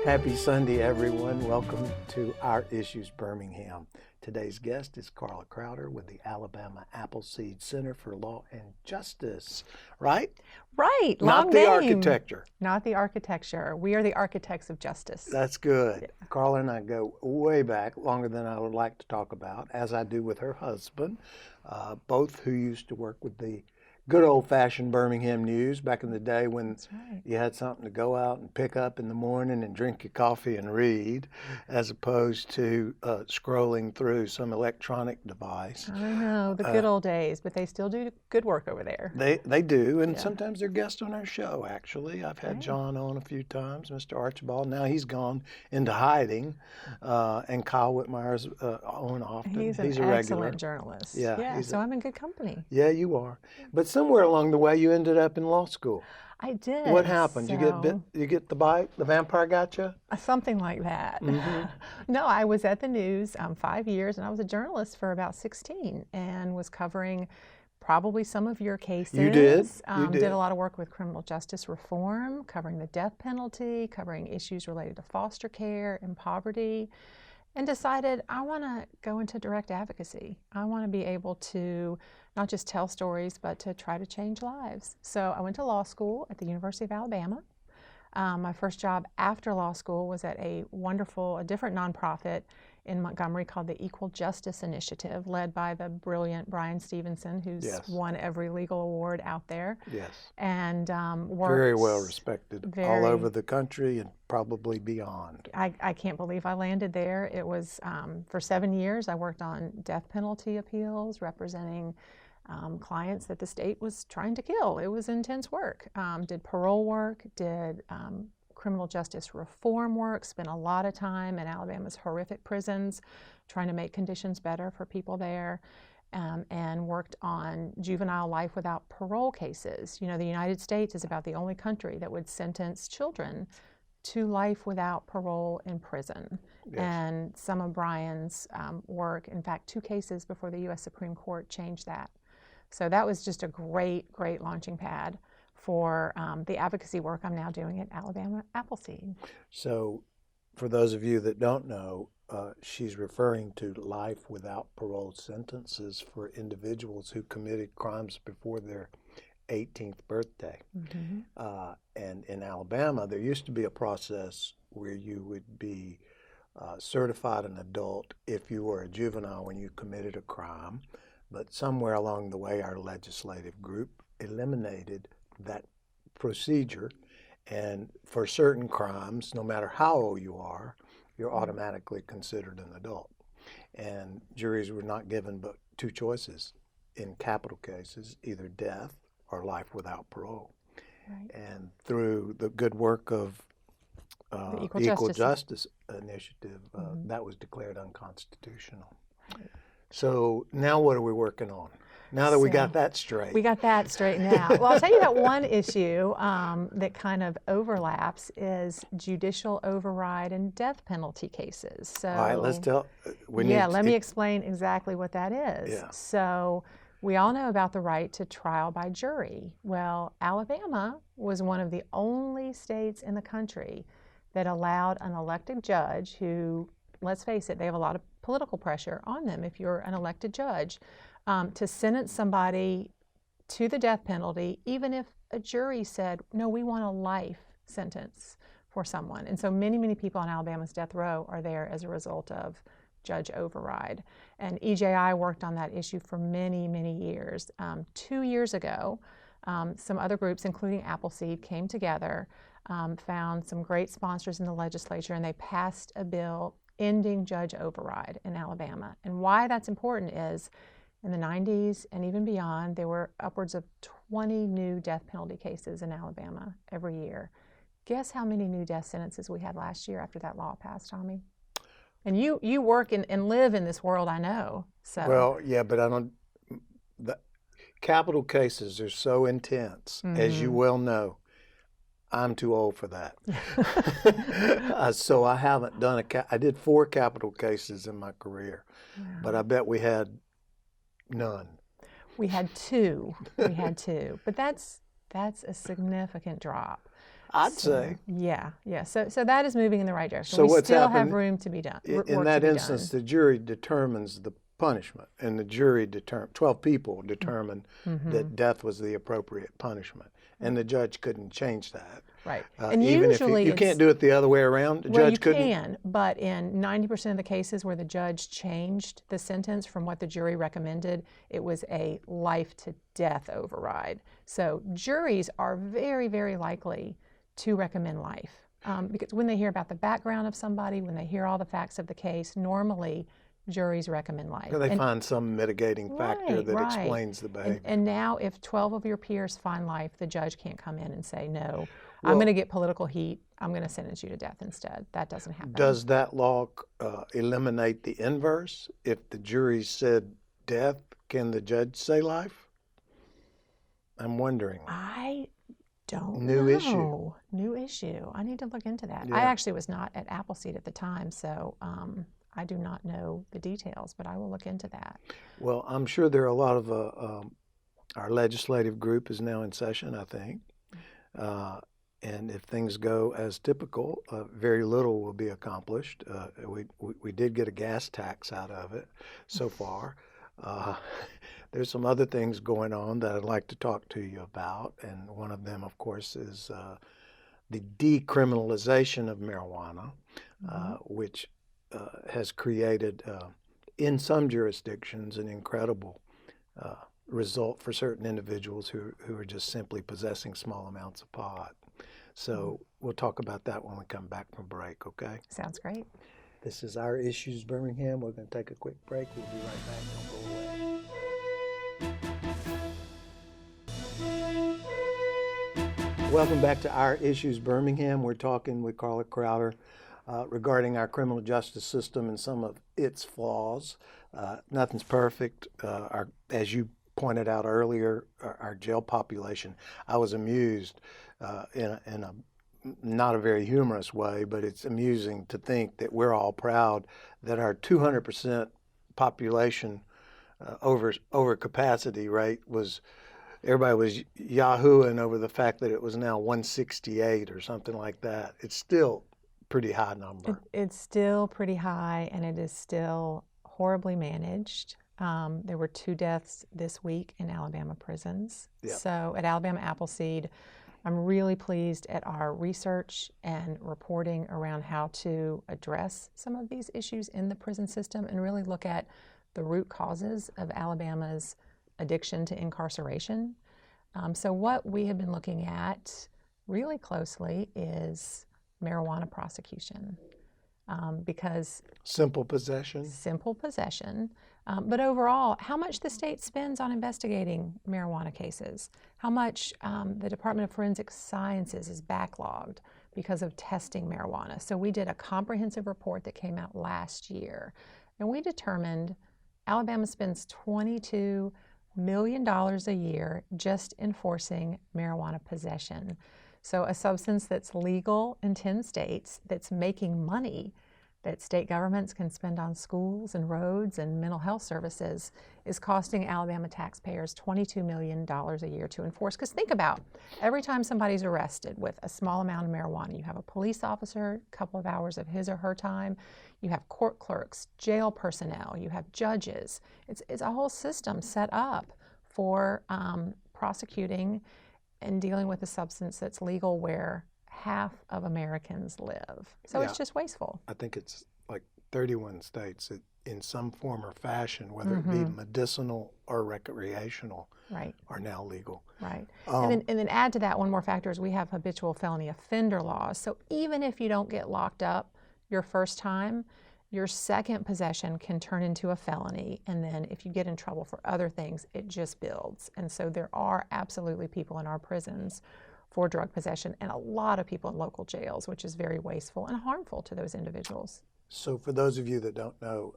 Happy Sunday, everyone. Welcome to Our Issues Birmingham. Today's guest is Carla Crowder with the Alabama Appleseed Center for Law and Justice, right? Right. Not the architecture. Not the architecture. We are the architects of justice. That's good. Yeah. Carla and I go way back, longer than I would like to talk about, as I do with her husband, both who used to work with the good old-fashioned Birmingham News back in the day when That's right. you had something to go out and pick up in the morning and drink your coffee and read, as opposed to scrolling through some electronic device. I know, the good old days, but they still do good work over there. They do, and Yeah. sometimes they're guests on our show, actually. I've had John on a few times, Mr. Archibald. Now he's gone into hiding, and Kyle Whitmire's on often. He's a an regular. excellent journalist. Yeah, So I'm in good company. Yeah, you are. But somewhere along the way, you ended up in law school. I did. What happened? So, You get bit? You get the bite? The vampire got you? something like that. Mhm. No, I was at the news 5 years, and I was a journalist for about 16 and was covering probably some of your cases. You did. You Did did. a lot of work with criminal justice reform, covering the death penalty, covering issues related to foster care and poverty, and decided I want to go into direct advocacy. I want to be able to not just tell stories, but to try to change lives. So I went to law school at the University of Alabama. My first job after law school was at a different nonprofit in Montgomery called the Equal Justice Initiative, led by the brilliant Brian Stevenson, who's Yes. won every legal award out there. Yes. And worked Very well respected all very- over the country and probably beyond. I can't believe I landed there. It was for 7 years. I worked on death penalty appeals, representing clients that the state was trying to kill. It was intense work. Did parole work, did criminal justice reform work, spent a lot of time in Alabama's horrific prisons trying to make conditions better for people there, and worked on juvenile life without parole cases. You know, the United States is about the only country that would sentence children to life without parole in prison. Yes. And some of Brian's work, in fact, 2 cases before the U.S. Supreme Court changed that. So that was just a great launching pad for the advocacy work I'm now doing at Alabama Appleseed. So, for those of you that don't know, she's referring to life without parole sentences for individuals who committed crimes before their 18th birthday. Mm-hmm. And in Alabama, there used to be a process where you would be certified an adult if you were a juvenile when you committed a crime. But somewhere along the way, our legislative group eliminated that procedure. And for certain crimes, no matter how old you are, you're automatically considered an adult. And juries were not given but 2 choices in capital cases, either death or life without parole. Right. And through the good work of The Equal Justice Initiative, Mhm. that was declared unconstitutional. Right. So now what are we working on? Now that we So, got that straight. We got that straightened out. Well, I'll tell you about one issue that kind of overlaps is judicial override and death penalty cases. So, All right, let's tell. let me explain exactly what that is. Yeah. So we all know about the right to trial by jury. Well, Alabama was one of the only states in the country that allowed an elected judge who, let's face it, they have a lot of political pressure on them if you're an elected judge, to sentence somebody to the death penalty, even if a jury said, no, we want a life sentence for someone. And so many people on Alabama's death row are there as a result of judge override. And EJI worked on that issue for many years. 2 years ago, some other groups, including Appleseed, came together, found some great sponsors in the legislature, and they passed a bill ending judge override in Alabama. And why that's important is in the 90s and even beyond, there were upwards of 20 new death penalty cases in Alabama every year. Guess how many new death sentences we had last year after that law passed, Tommy? And you work and live in this world, I know. So Well, yeah, but I don't. The capital cases are so intense, as you well know. I'm too old for that. So I haven't done I did 4 capital cases in my career, but I bet we had none. We had 2. We had 2, but that's a significant drop. I'd say. Yeah, yeah. So that is moving in the right direction. So We what's still have happened room to be done. in that instance, the jury determines the punishment, and the jury 12 people determined that death was the appropriate punishment, and the judge couldn't change that. Right. And Even usually if you can't do it the other way around, the judge couldn't. You can, but in 90% of the cases where the judge changed the sentence from what the jury recommended, it was a life to death override. So juries are very, very likely to recommend life. Because when they hear about the background of somebody, when they hear all the facts of the case, normally juries recommend life. They find some mitigating factor that Right. explains the behavior. And now if 12 of your peers find life, the judge can't come in and say, no, I'm going to get political heat. I'm going to sentence you to death instead. That doesn't happen. Does that law eliminate the inverse? If the jury said death, can the judge say life? I'm wondering. I don't New know. issue. New issue. I need to look into that. Yeah. I actually was not at Appleseed at the time, so I do not know the details, but I will look into that. Well, I'm sure there are a lot of our legislative group is now in session, I think. And if things go as typical, very little will be accomplished. We did get a gas tax out of it so far. There's some other things going on that I'd like to talk to you about, and one of them, of course, is the decriminalization of marijuana, which has created, in some jurisdictions, an incredible result for certain individuals who are just simply possessing small amounts of pot. So we'll talk about that when we come back from break, okay? Sounds great. This is Our Issues Birmingham. We're going to take a quick break. We'll be right back. Don't go away. Welcome back to Our Issues Birmingham. We're talking with Carla Crowder regarding our criminal justice system and some of its flaws. Nothing's perfect. As you pointed out earlier, our jail population, I was amused in a not a very humorous way, but it's amusing to think that we're all proud that our 200% population over capacity rate was, everybody was yahooing over the fact that it was now 168 or something like that. It's still a pretty high number. It's still pretty high, and it is still horribly managed. There were 2 deaths this week in Alabama prisons. Yep. So at Alabama Appleseed, I'm really pleased at our research and reporting around how to address some of these issues in the prison system and really look at the root causes of Alabama's addiction to incarceration. So what we have been looking at really closely is marijuana prosecution. Because simple possession, but overall, how much the state spends on investigating marijuana cases, how much the Department of Forensic Sciences is backlogged because of testing marijuana. So we did a comprehensive report that came out last year, and we determined Alabama spends $22 million a year just enforcing marijuana possession. So a substance that's legal in 10 states, that's making money that state governments can spend on schools and roads and mental health services, is costing Alabama taxpayers $22 million a year to enforce. Because think about, every time somebody's arrested with a small amount of marijuana, you have a police officer, a couple of hours of his or her time, you have court clerks, jail personnel, you have judges. It's a whole system set up for prosecuting and dealing with a substance that's legal where half of Americans live. So it's just wasteful. I think it's like 31 states that in some form or fashion, whether it be medicinal or recreational, are now legal. Right. And then add to that one more factor is we have habitual felony offender laws. So even if you don't get locked up your first time, your second possession can turn into a felony, and then if you get in trouble for other things, it just builds. And so there are absolutely people in our prisons for drug possession, and a lot of people in local jails, which is very wasteful and harmful to those individuals. So for those of you that don't know,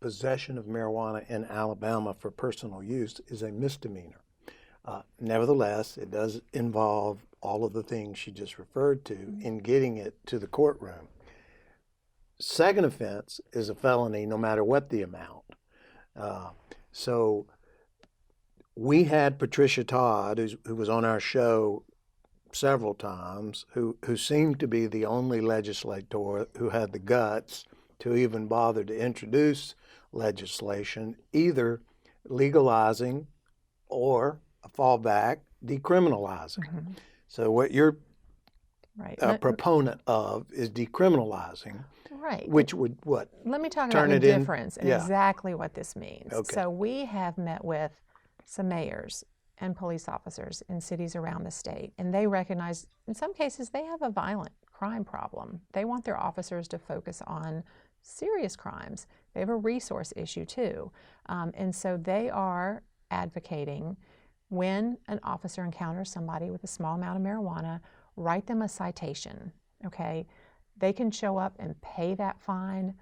possession of marijuana in Alabama for personal use is a misdemeanor. Nevertheless, it does involve all of the things she just referred to in getting it to the courtroom. Second offense is a felony no matter what the amount. So we had Patricia Todd, who was on our show several times, who seemed to be the only legislator who had the guts to even bother to introduce legislation, either legalizing or a fallback, decriminalizing. Mhm. So what you're Right. a proponent of is decriminalizing, Right. which would what? Let me talk about Turn the it in? difference and Yeah. exactly what this means. Okay. So we have met with some mayors and police officers in cities around the state, and they recognize in some cases they have a violent crime problem. They want their officers to focus on serious crimes. They have a resource issue too. And so they are advocating when an officer encounters somebody with a small amount of marijuana, write them a citation, okay? They can show up and pay that fine.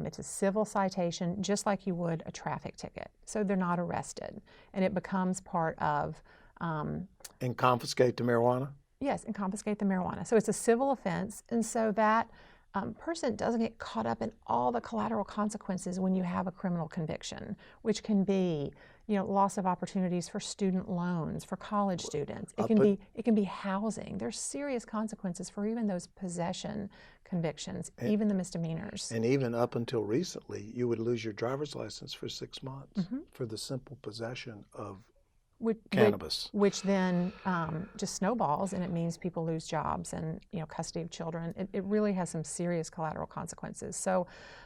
It's a civil citation, just like you would a traffic ticket. So they're not arrested. And it becomes part of... And confiscate the marijuana? Yes, and confiscate the marijuana. So it's a civil offense. And so that person doesn't get caught up in all the collateral consequences when you have a criminal conviction, which can be, loss of opportunities for student loans, for college students. It can be housing. There's serious consequences for even those possession convictions, even the misdemeanors. And even up until recently, you would lose your driver's license for 6 months for the simple possession of cannabis. Which then just snowballs, and it means people lose jobs and custody of children. It really has some serious collateral consequences. So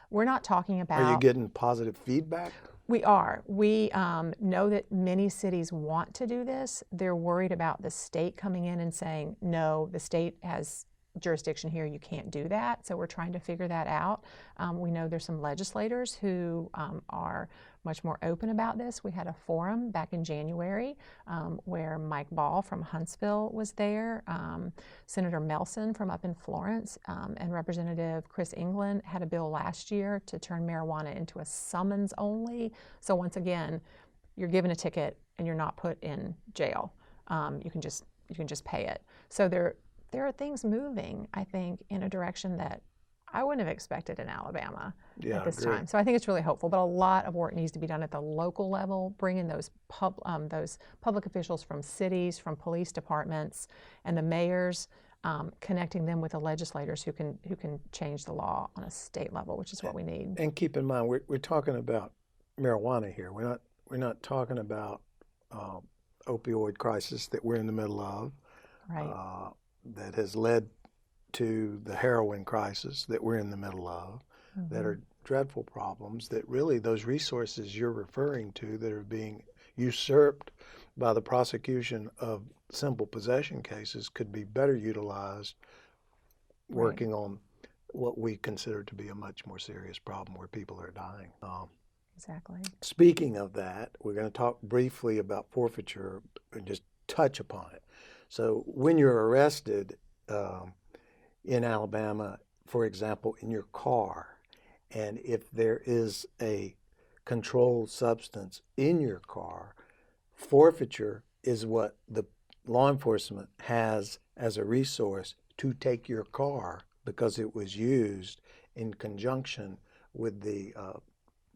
we're not talking about... Are you getting positive feedback? We are. We know that many cities want to do this. They're worried about the state coming in and saying, no, the state has jurisdiction here, you can't do that. So we're trying to figure that out. We know there's some legislators who are much more open about this. We had a forum back in January where Mike Ball from Huntsville was there, Senator Melson from up in Florence, and Representative Chris England had a bill last year to turn marijuana into a summons only. So once again, you're given a ticket and you're not put in jail. You can just pay it. So there are things moving, I think, in a direction that I wouldn't have expected in Alabama at this time. So I think it's really hopeful, but a lot of work needs to be done at the local level, bringing those public officials from cities, from police departments, and the mayors, connecting them with the legislators who can change the law on a state level, which is what we need. And keep in mind, we're talking about marijuana here. We're not talking about opioid crisis that we're in the middle of. Right. That has led to the heroin crisis that we're in the middle of, that are dreadful problems, that really those resources you're referring to that are being usurped by the prosecution of simple possession cases could be better utilized working on what we consider to be a much more serious problem where people are dying. Exactly. Speaking of that, we're going to talk briefly about forfeiture and just touch upon it. So when you're arrested in Alabama, for example, in your car, and if there is a controlled substance in your car, forfeiture is what the law enforcement has as a resource to take your car because it was used in conjunction with the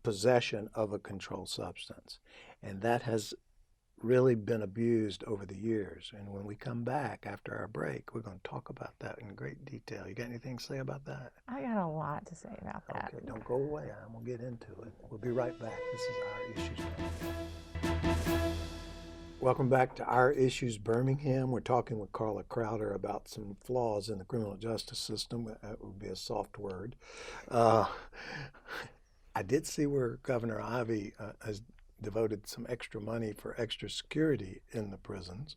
possession of a controlled substance. And that has really been abused over the years. And when we come back after our break, we're going to talk about that in great detail. You got anything to say about that? I got a lot to say about that. Okay, don't go away. I'm going to get into it. We'll be right back. This is Our Issues. Welcome back to Our Issues Birmingham. We're talking with Carla Crowder about some flaws in the criminal justice system. That would be a soft word. I did see where Governor Ivey has devoted some extra money for extra security in the prisons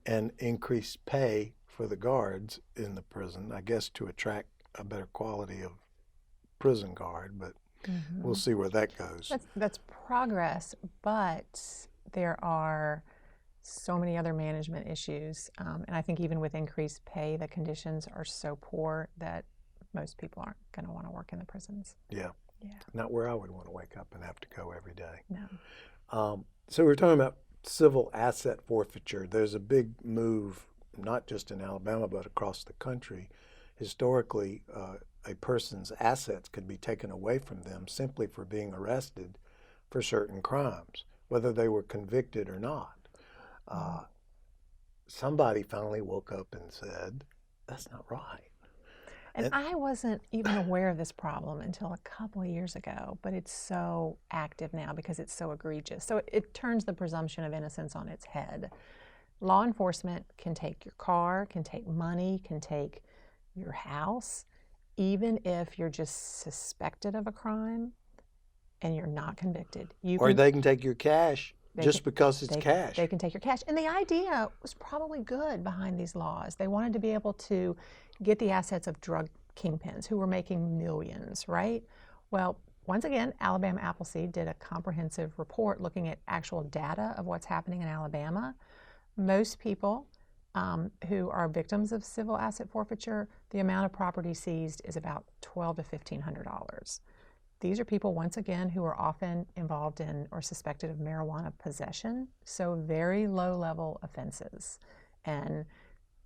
and increased pay for the guards in the prison, I guess to attract a better quality of prison guard, but we'll see where that goes. That's progress, but there are so many other management issues, and I think even with increased pay, the conditions are so poor that most people aren't going to want to work in the prisons. Yeah. Not where I would want to wake up and have to go every day. No. So we're talking about civil asset forfeiture. There's a big move, not just in Alabama, but across the country. Historically, a person's assets could be taken away from them simply for being arrested for certain crimes, whether they were convicted or not. somebody finally woke up and said, that's not right. And I wasn't even aware of this problem until a couple of years ago, but it's so active now because it's so egregious. So it turns the presumption of innocence on its head. Law enforcement can take your car, can take money, can take your house, even if you're just suspected of a crime and you're not convicted. Or they can take your cash just because it's cash. They can take your cash. And the idea was probably good behind these laws. They wanted to be able to get the assets of drug kingpins who were making millions, right? Well, once again, Alabama Appleseed did a comprehensive report looking at actual data of what's happening in Alabama. Most people who are victims of civil asset forfeiture, the amount of property seized is about $1,200 to $1,500. These are people, once again, who are often involved in or suspected of marijuana possession, so very low-level offenses. And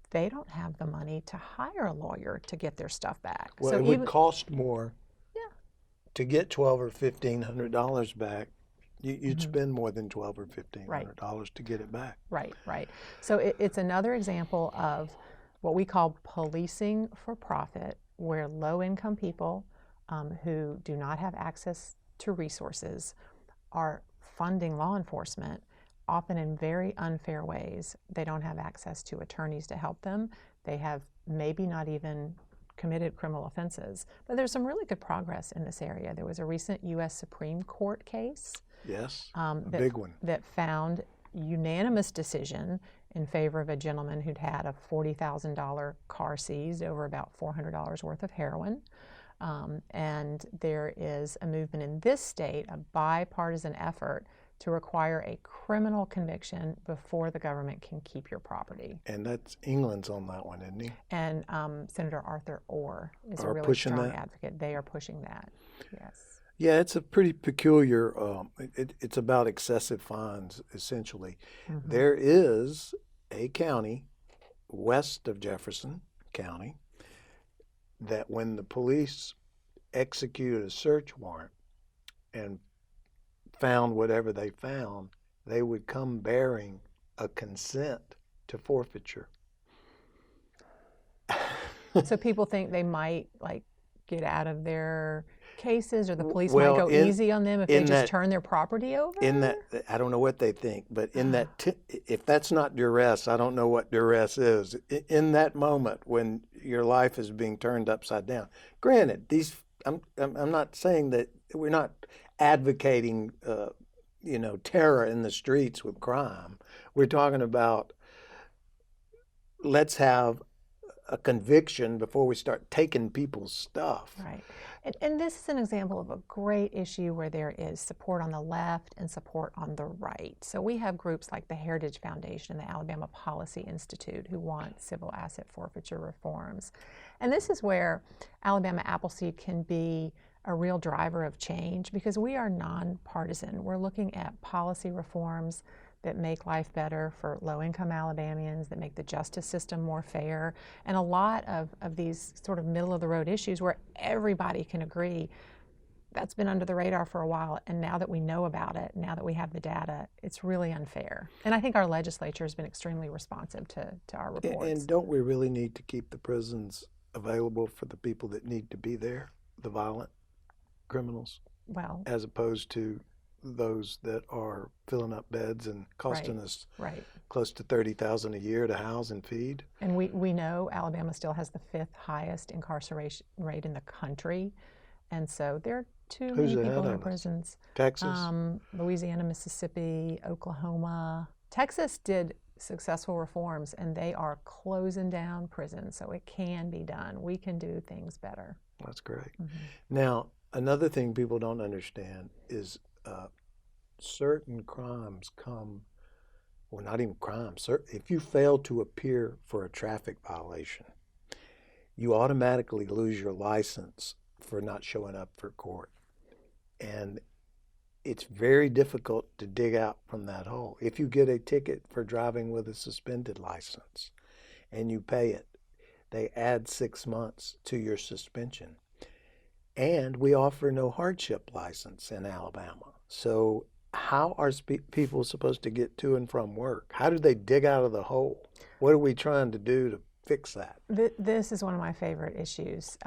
they don't have the money to hire a lawyer to get their stuff back. Well, so it would cost more to get $1,200 or $1,500 back. You'd spend more than $1,200 or $1,500 to get it back. Right, right. So it's another example of what we call policing for profit, where low-income people who do not have access to resources are funding law enforcement, often in very unfair ways. They don't have access to attorneys to help them. They have maybe not even committed criminal offenses. But there's some really good progress in this area. There was a recent U.S. Supreme Court case. Yes, a big one. That found unanimous decision in favor of a gentleman who'd had a $40,000 car seized over about $400 worth of heroin. And there is a movement in this state, a bipartisan effort to require a criminal conviction before the government can keep your property. And that's England's on that one, isn't he? And Senator Arthur Orr is a really strong advocate. They are pushing that, yes. Yeah, it's a pretty peculiar, it's about excessive fines, essentially. Mm-hmm. There is a county west of Jefferson County that when the police executed a search warrant and found whatever they found, they would come bearing a consent to forfeiture. So people think they might get out of their cases, or the police might go easy on them if they just turn their property over? I don't know what they think, but in that, if that's not duress, I don't know what duress is. In that moment when your life is being turned upside down. Granted, I'm not saying that we're not advocating, terror in the streets with crime. We're talking about let's have a conviction before we start taking people's stuff. Right. And this is an example of a great issue where there is support on the left and support on the right. So we have groups like the Heritage Foundation and the Alabama Policy Institute who want civil asset forfeiture reforms. And this is where Alabama Appleseed can be a real driver of change because we are non-partisan. We're looking at policy reforms that make life better for low-income Alabamians, that make the justice system more fair, and a lot of these sort of middle-of-the-road issues where everybody can agree that's been under the radar for a while, and now that we know about it, now that we have the data, it's really unfair. And I think our legislature has been extremely responsive to our reports. And don't we really need to keep the prisons available for the people that need to be there, the violent criminals, as opposed to those that are filling up beds and costing us close to $30,000 a year to house and feed? And we know Alabama still has the 5th highest incarceration rate in the country, and so there are too many people in our prisons. Texas, Louisiana, Mississippi, Oklahoma. Texas did successful reforms, and they are closing down prisons, so it can be done. We can do things better. That's great. Mm-hmm. Now, another thing people don't understand is certain crimes not even crimes. If you fail to appear for a traffic violation, you automatically lose your license for not showing up for court. And it's very difficult to dig out from that hole. If you get a ticket for driving with a suspended license and you pay it, they add 6 months to your suspension. And we offer no hardship license in Alabama. So how are people supposed to get to and from work? How do they dig out of the hole? What are we trying to do to fix that? This is one of my favorite issues.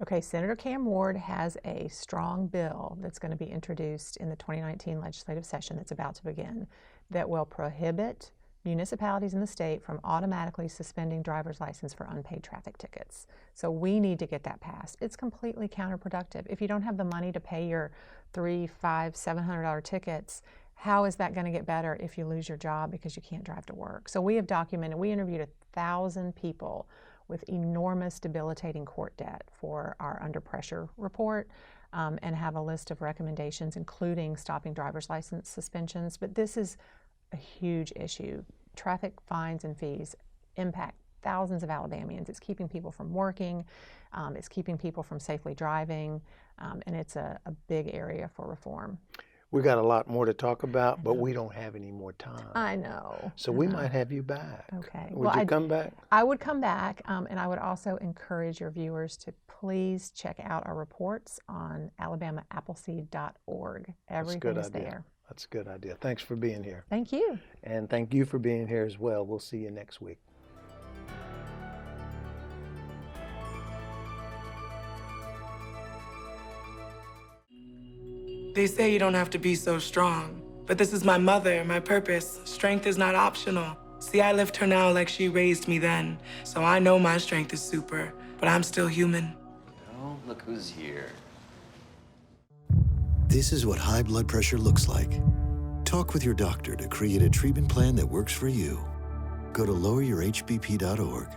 Okay, Senator Cam Ward has a strong bill that's going to be introduced in the 2019 legislative session that's about to begin that will prohibit municipalities in the state from automatically suspending driver's license for unpaid traffic tickets. So we need to get that passed. It's completely counterproductive. If you don't have the money to pay your $300, $500, $700 tickets, how is that going to get better if you lose your job because you can't drive to work? So we have documented, we interviewed 1,000 people with enormous debilitating court debt for our Under Pressure report, and have a list of recommendations, including stopping driver's license suspensions. But this is a huge issue. Traffic fines and fees impact thousands of Alabamians. It's keeping people from working, it's keeping people from safely driving, and it's a big area for reform. We got a lot more to talk about, but we don't have any more time. I know. So we might have you back. Okay. Would you come back? I would come back, and I would also encourage your viewers to please check out our reports on alabamaappleseed.org. Everything is there. That's a good idea. Thanks for being here. Thank you. And thank you for being here as well. We'll see you next week. They say you don't have to be so strong, but this is my mother, my purpose. Strength is not optional. See, I lift her now like she raised me then, so I know my strength is super, but I'm still human. Oh, look who's here. This is what high blood pressure looks like. Talk with your doctor to create a treatment plan that works for you. Go to loweryourhbp.org.